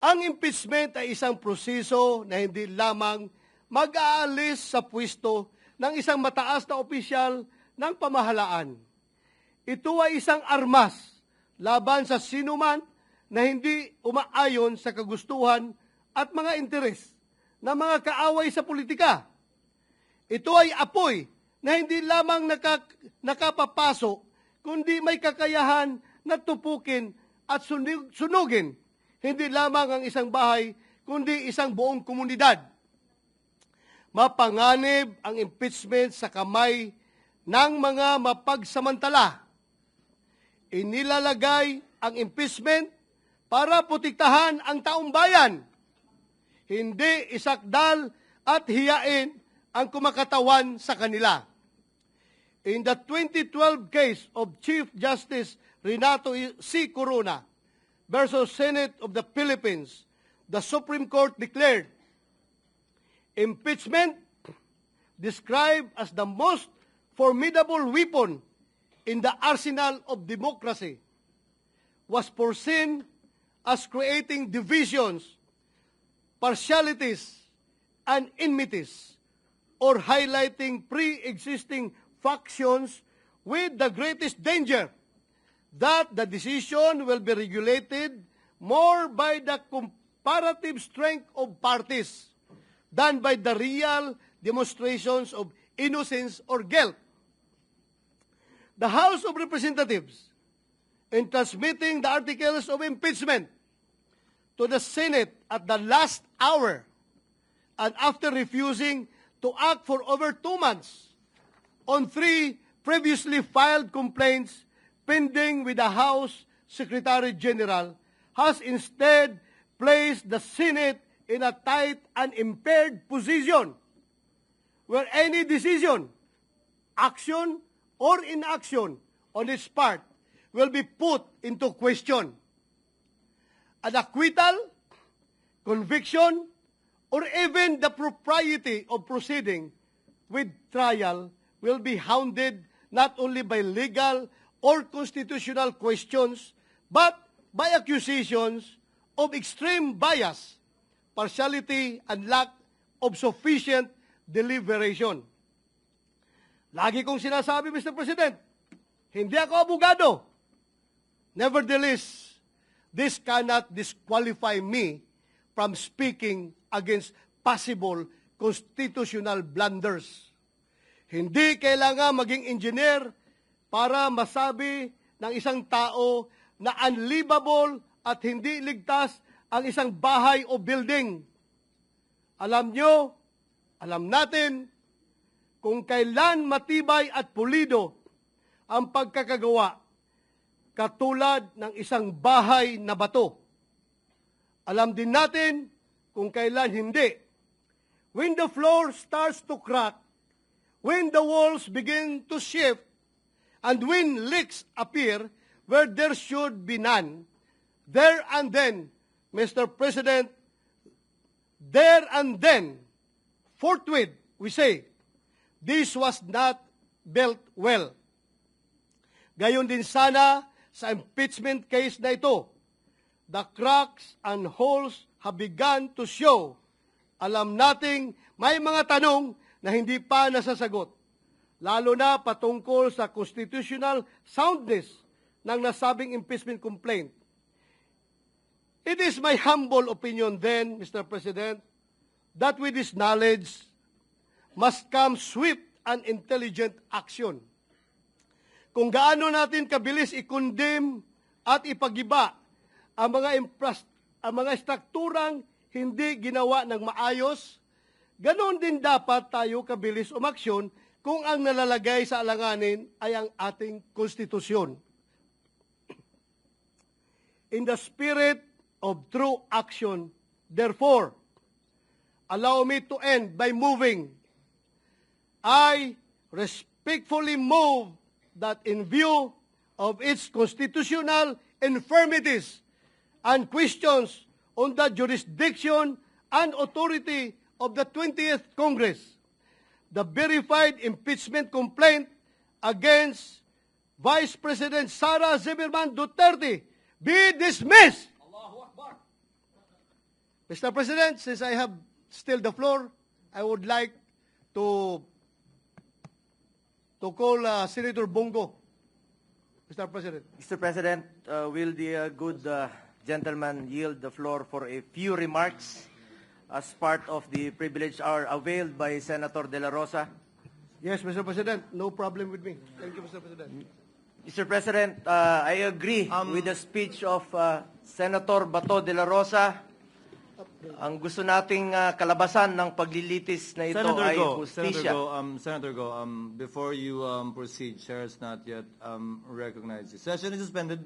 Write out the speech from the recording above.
Ang impeachment ay isang proseso na hindi lamang mag-aalis sa pwesto ng isang mataas na opisyal ng pamahalaan. Ito ay isang armas laban sa sinuman na hindi umaayon sa kagustuhan at mga interes ng mga kaaway sa politika. Ito ay apoy na hindi lamang nakapapasok, kundi may kakayahan na tupukin at sunugin hindi lamang ang isang bahay, kundi isang buong komunidad. Mapanganib ang impeachment sa kamay ng mga mapagsamantala. Inilalagay ang impeachment para protektahan ang taong bayan, hindi isakdal at hiyain ang kumakatawan sa kanila. In the 2012 case of Chief Justice Renato C. Corona versus Senate of the Philippines, the Supreme Court declared impeachment, described as the most formidable weapon in the arsenal of democracy, was foreseen as creating divisions, partialities, and enmities, or highlighting pre-existing factions with the greatest danger that the decision will be regulated more by the comparative strength of parties than by the real demonstrations of innocence or guilt. The House of Representatives, in transmitting the articles of impeachment to the Senate at the last hour and after refusing to act for over 2 months on 3 previously filed complaints pending with the House Secretary General, has instead placed the Senate in a tight and impaired position where any decision, action, or inaction on its part will be put into question. An acquittal, conviction, or even the propriety of proceeding with trial will be hounded not only by legal or constitutional questions, but by accusations of extreme bias, partiality, and lack of sufficient deliberation. Lagi kong sinasabi, Mr. President, hindi ako abogado. Nevertheless, this cannot disqualify me from speaking against possible constitutional blunders. Hindi kailangan maging engineer para masabi ng isang tao na unlivable at hindi ligtas ang isang bahay o building. Alam nyo, alam natin, kung kailan matibay at pulido ang pagkakagawa, katulad ng isang bahay na bato. Alam din natin kung kailan hindi. When the floor starts to crack, when the walls begin to shift, and when leaks appear where there should be none, there and then, Mr. President, there and then, forthwith, we say, this was not built well. Gayon din sana sa impeachment case na ito. The cracks and holes have begun to show. Alam nating may mga tanong na hindi pa nasasagot, lalo na patungkol sa constitutional soundness ng nasabing impeachment complaint. It is my humble opinion then, Mr. President, that with this knowledge must come swift and intelligent action. Kung gaano natin kabilis i-condemn at ipagiba ang mga strukturang hindi ginawa ng maayos, ganoon din dapat tayo kabilis umaksyon kung ang nalalagay sa alanganin ay ang ating konstitusyon. In the spirit of true action, therefore, allow me to end by moving. I respectfully move that in view of its constitutional infirmities and questions on the jurisdiction and authority of the 20th Congress, the verified impeachment complaint against Vice President Sara Zimmerman Duterte be dismissed. Mr. President, since I have still the floor, I would like to call Senator Bongo. Mr. President. Mr. President, will the good gentleman yield the floor for a few remarks as part of the privilege hour availed by Senator De La Rosa? Yes, Mr. President, no problem with me. Thank you, Mr. President. Mr. President, I agree with the speech of Senator Bato De La Rosa. Ang gusto nating kalabasan ng paglilitis na ito ay hustisya. Senator Go, before you proceed, Chair has not yet recognized you. Session is suspended.